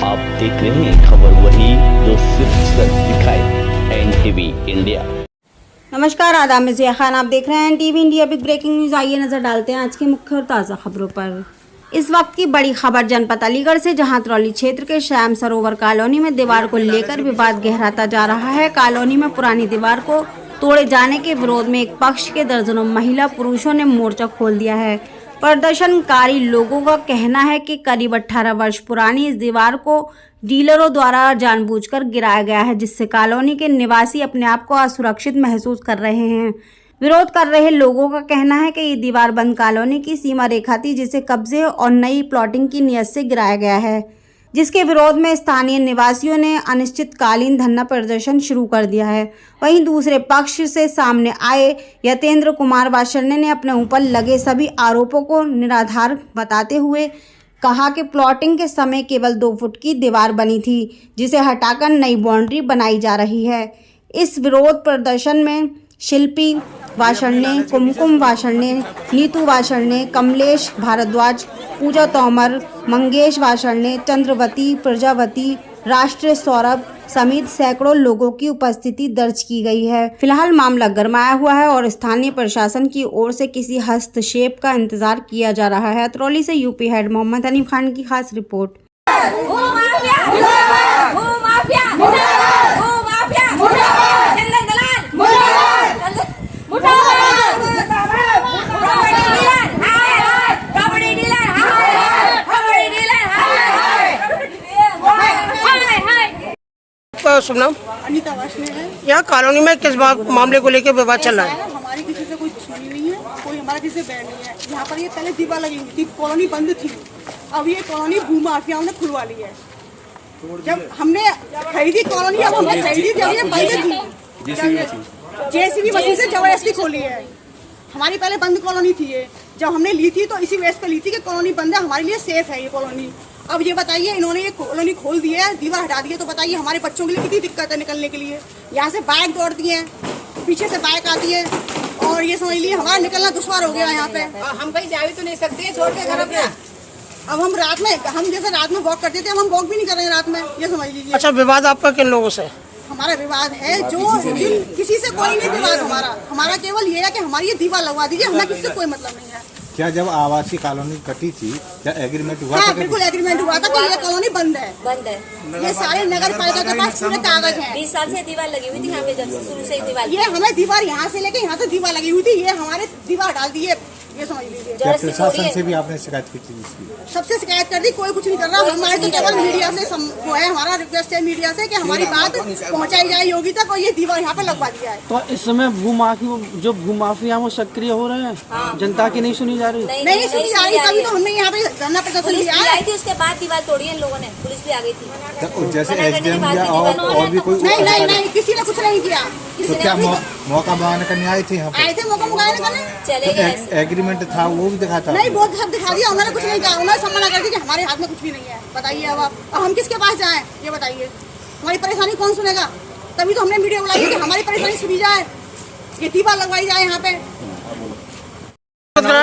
आप देख रहे हैं खबर वही जो सिर्फ सच दिखाए एनटीवी इंडिया। नमस्कार, आदाब में ज़िया खान, आप देख रहे हैं NTV India big breaking news. आइए नजर डालते हैं आज की मुख्य और ताज़ा खबरों पर। इस वक्त की बड़ी खबर जनपद अलीगढ़ से, जहां तरौली क्षेत्र के श्याम सरोवर कॉलोनी में दीवार को लेकर विवाद गहराता जा रहा है। कॉलोनी में पुरानी दीवार को तोड़े जाने के विरोध में एक पक्ष के दर्जनों महिला पुरुषों ने मोर्चा खोल दिया है। प्रदर्शनकारी लोगों का कहना है कि करीब 18 वर्ष पुरानी इस दीवार को डीलरों द्वारा जानबूझकर गिराया गया है, जिससे कॉलोनी के निवासी अपने आप को असुरक्षित महसूस कर रहे हैं। विरोध कर रहे लोगों का कहना है कि ये दीवार बंद कॉलोनी की सीमा रेखा थी, जिसे कब्जे और नई प्लॉटिंग की नियत से गिराया गया है, जिसके विरोध में स्थानीय निवासियों ने अनिश्चितकालीन धरना प्रदर्शन शुरू कर दिया है। वहीं दूसरे पक्ष से सामने आए यतेंद्र कुमार वासरने ने अपने ऊपर लगे सभी आरोपों को निराधार बताते हुए कहा कि प्लॉटिंग के समय केवल 2 फुट की दीवार बनी थी, जिसे हटाकर नई बाउंड्री बनाई जा रही है। इस विरोध प्रदर्शन में शिल्पी वासरने, कुमकुम वासरने, नीतू वासरने, कमलेश भारद्वाज, पूजा तोमर, मंगेश वासरने, चंद्रवती, प्रजावती, राष्ट्रीय सौरभ समेत सैकड़ों लोगों की उपस्थिति दर्ज की गई है। फिलहाल मामला गरमाया हुआ है और स्थानीय प्रशासन की ओर से किसी हस्तक्षेप का इंतजार किया जा रहा है। तरौली से यूपी हेड मोहम्मद हनीफ खान की खास रिपोर्ट। शुभ नाम? अनीता वासने है। यहाँ कॉलोनी में किस मामले को लेकर विवाद चल रहा है? हमारी किसी से कोई दुश्मनी नहीं है, कोई हमारा किसी से बैर नहीं है। यहाँ पर ये पहले दीवार लगी हुई थी, कॉलोनी बंद थी। अब ये कॉलोनी भूमाफियाओं ने खुलवा ली है। जब हमने खरीदी कॉलोनी, अब हमने खरीदी जब ये बंद थी, जेसीबी मशीन से जबरदस्ती खोली है। हमारी पहले बंद कॉलोनी थी ये, जब हमने ली थी तो इसी बेस पे ली थी कि कॉलोनी बंद है, हमारे लिए सेफ है ये कॉलोनी। अब ये बताइए, इन्होंने ये कॉलोनी खोल दी है, दीवार हटा दी है, तो बताइए हमारे बच्चों के लिए कितनी दिक्कत है निकलने के लिए। यहाँ से बाइक दौड़ती है, पीछे से बाइक आती है, और ये समझ लीजिए हमारा निकलना दुश्वार हो गया यहाँ पे। हम कहीं जा भी तो नहीं सकते छोड़ के घर अपना। अब हम रात में, हम जैसे रात में वॉक करते थे, अब हम वॉक भी नहीं कर रहे हैं रात में, ये समझ लीजिए। अच्छा, विवाद आपका किन लोगों से? हमारा विवाद है जो किसी से कोई नहीं विवाद हमारा केवल ये है कि हमारी ये दीवार लगवा दीजिए, हमें किसी से कोई मतलब नहीं है। क्या जब आवासीय कॉलोनी कटी थी क्या एग्रीमेंट हुआ था? बिल्कुल एग्रीमेंट हुआ था कि ये कॉलोनी बंद है। ये सारे नगर पालिका के पास पूरे कागज हैं। 20 साल से दीवार लगी हुई थी यहाँ पे, जब से शुरू से दीवार। ये हमें दीवार यहाँ से लेके यहाँ तक दीवार लगी हुई थी, ये हमारे दीवार डाल दी है, ये समझ लीजिए। क्या प्रशासन से भी आपने शिकायत की थी इसकी? सबसे शिकायत कर दी, कोई कुछ नहीं कर रहा। हमारे तो केवल मीडिया से वो है, हमारा रिक्वेस्ट है मीडिया से कि हमारी बात पहुँचाई जाए योगी तक, और ये दीवार यहाँ पे लगवा दिया है। तो इस समय भूमाफिया वो सक्रिय हो रहे हैं, जनता की नहीं सुनी जा रही। नहीं सुनी जा रही, तभी तो हमने यहाँ पे धरना प्रदर्शन पुलिस किया भी है। आई थी, उसके बाद दीवार तोड़ी है लोगों ने, पुलिस भी आ गई थी। जैसे एसडीएम या और भी कोई नहीं, किसी ने कुछ नहीं किया। तो क्या मौका बगाने करने आए थे यहाँ पे? आए थे मौका मुकाबले करने, चले गए। एग्रीमेंट था वो भी दिखा था? नहीं, वो सब दिखा दिया, उन्होंने कुछ नहीं कहा। उन्होंने सम्मान कर दिया कि हमारे हाथ में कुछ भी नहीं है। बताइए अब हम किसके पास जाएं, ये बताइए। हमारी परेशानी कौन सुनेगा? तभी तो हमने मीडिया बुलाई कि हमारी परेशानी सुनी जाए, ये दीवार लगवाई जाए यहाँ पे।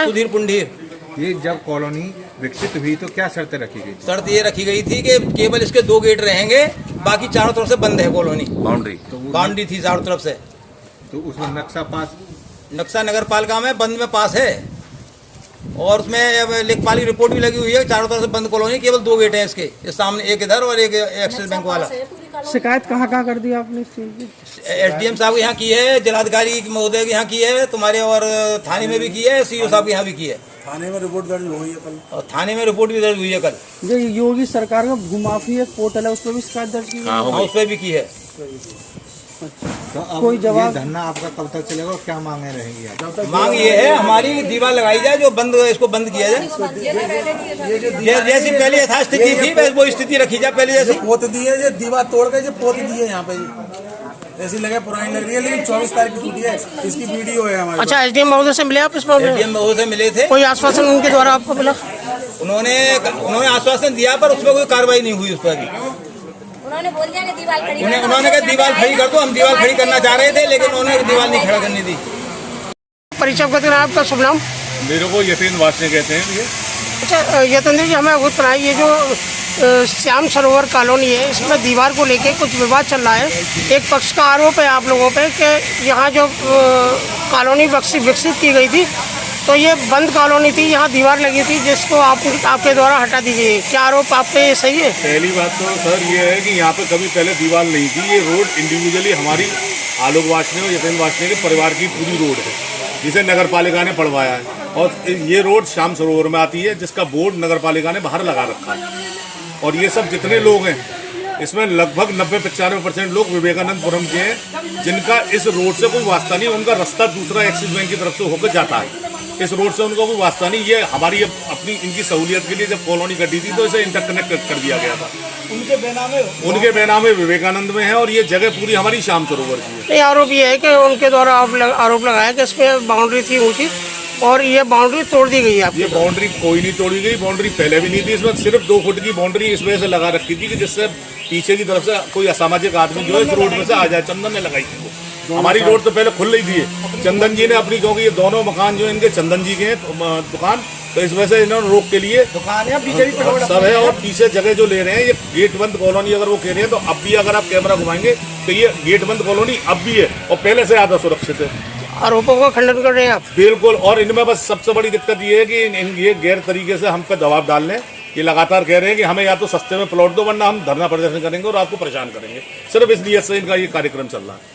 सुधीर पुंडीर। ये जब कॉलोनी विकसित हुई तो क्या शर्तें रखी गई? शर्त ये रखी गई थी कि केवल इसके 2 गेट रहेंगे, बाकी चारों तरफ से बंद है कॉलोनी। बाउंड्री थी चारों तरफ से। तो उसमें नक्शा नगर पालिका में बंद में पास है, और उसमें लेखपाल की रिपोर्ट भी लगी हुई है। चारों तरफ से बंद कॉलोनी, केवल 2 गेट हैं इसके, इस सामने एक इधर और एक एक्सिस बैंक वाला। शिकायत कहाँ कर दी आपने? एसडीएम साहब यहाँ की है, जिलाधिकारी महोदय के यहाँ की है, तुम्हारे और थाने में भी की है, सीओ साहब के यहाँ भी की है। थाने में रिपोर्ट दर्ज हुई है कल, और थाने में रिपोर्ट भी दर्ज हुई है कल। जो योगी सरकार का भूमाफी एक पोर्टल है, उस पर भी शिकायत दर्ज की है। उस पर भी की है। तो अब कोई जवाब? ये धरना आपका कब तक चलेगा और क्या मांगे रहेंगी आप? मांग ये है हमारी, दीवार लगाई जाए, जो बंद इसको बंद किया जाए, जैसी पहले यथास्थिति थी वो स्थिति रखी जाए पहले जैसे। पोत दी है, दीवार तोड़ के जो पोत दी है यहाँ पे, ऐसी लगे पुरानी लग रही है, लेकिन 24 तारीख की टूटी है, इसकी वीडियो है हमारे। अच्छा, एसडीएम महोदय से मिले आप इस मामले में? एसडीएम महोदय से मिले थे। कोई आश्वासन उनके द्वारा आपको मिला? उन्होंने आश्वासन दिया, पर उसमें कोई कार्रवाई नहीं हुई उस पर भी। उन्होंने बोल दिया कि दीवार खड़ी, उन्होंने कहा दीवार खड़ी कर दो, हम दीवार खड़ी करना चाह रहे थे, लेकिन उन्होंने दीवार नहीं खड़ा करने दी। परिचय करते हैं आपका? शुभ नाम? मेरे को यतीन वासने कहते हैं। अच्छा, यतेंद्र जी, हमें अवगत कराइए, जो श्याम सरोवर कॉलोनी है, इसमें दीवार को लेके कुछ विवाद चल रहा है। एक पक्ष का आरोप है आप लोगों पे कि यहाँ जो कॉलोनी विकसित की गई थी तो ये बंद कॉलोनी थी, यहाँ दीवार लगी थी जिसको आपके द्वारा हटा दी गई है। क्या आरोप आप पे ये सही है? पहली बात तो सर ये है कि यहाँ पे कभी पहले दीवार नहीं थी। ये रोड इंडिविजुअली हमारी आलोक वासनिक और यतीन वासनिक के परिवार की पूरी रोड है, जिसे नगर पालिका ने पढ़वाया है। और ये रोड श्याम सरोवर में आती है, जिसका बोर्ड नगर पालिका ने बाहर लगा रखा है। और ये सब जितने लोग हैं इसमें लगभग 90-95% लोग विवेकानंदपुरम के हैं, जिनका इस रोड से कोई वास्ता नहीं। उनका रास्ता दूसरा एक्सिस बैंक की तरफ से होकर जाता है, इस रोड से उनका कोई वास्ता नहीं। ये हमारी अपनी इनकी सहूलियत के लिए जब कॉलोनी कटी थी तो इसे इंटरकनेक्ट कर दिया गया था। उनके बेनामे विवेकानंद में है और ये जगह पूरी हमारी श्याम सरोवर की है। आरोप ये है कि उनके द्वारा आरोप लगाया कि इसमें बाउंड्री थी ऊंची और ये बाउंड्री तोड़ दी गई है। ये बाउंड्री कोई नहीं तोड़ी गई, बाउंड्री पहले भी नहीं थी। इसमें सिर्फ 2 फुट की बाउंड्री इस वजह से लगा रखी थी कि जिससे पीछे की तरफ से कोई असामाजिक आदमी जो है इस रोड में से आ जाए। चंदन ने लगाई थी वो। हमारी रोड तो पहले खुल रही थी, चंदन जी ने अपनी, क्योंकि ये दोनों मकान जो इनके चंदन जी के हैं दुकान, तो इस वजह से इन्होंने रोक के लिए दुकान है, पीछे भी सब है। और पीछे जगह जो ले रहे हैं ये गेट बंद कॉलोनी अगर वो कह रहे हैं तो अब भी अगर आप कैमरा घुमाएंगे तो ये गेट बंद कॉलोनी अब भी है और पहले से ज़्यादा सुरक्षित है। आरोपों का खंडन कर रहे हैं आप? बिल्कुल। और इनमें बस सबसे बड़ी दिक्कत ये है कि ये गैर तरीके से हम पे दबाव डाल रहे हैं। ये लगातार कह रहे हैं कि हमें या तो सस्ते में प्लॉट दो वरना हम धरना प्रदर्शन करेंगे और आपको परेशान करेंगे। सिर्फ इसलिए से इनका ये कार्यक्रम चल रहा है।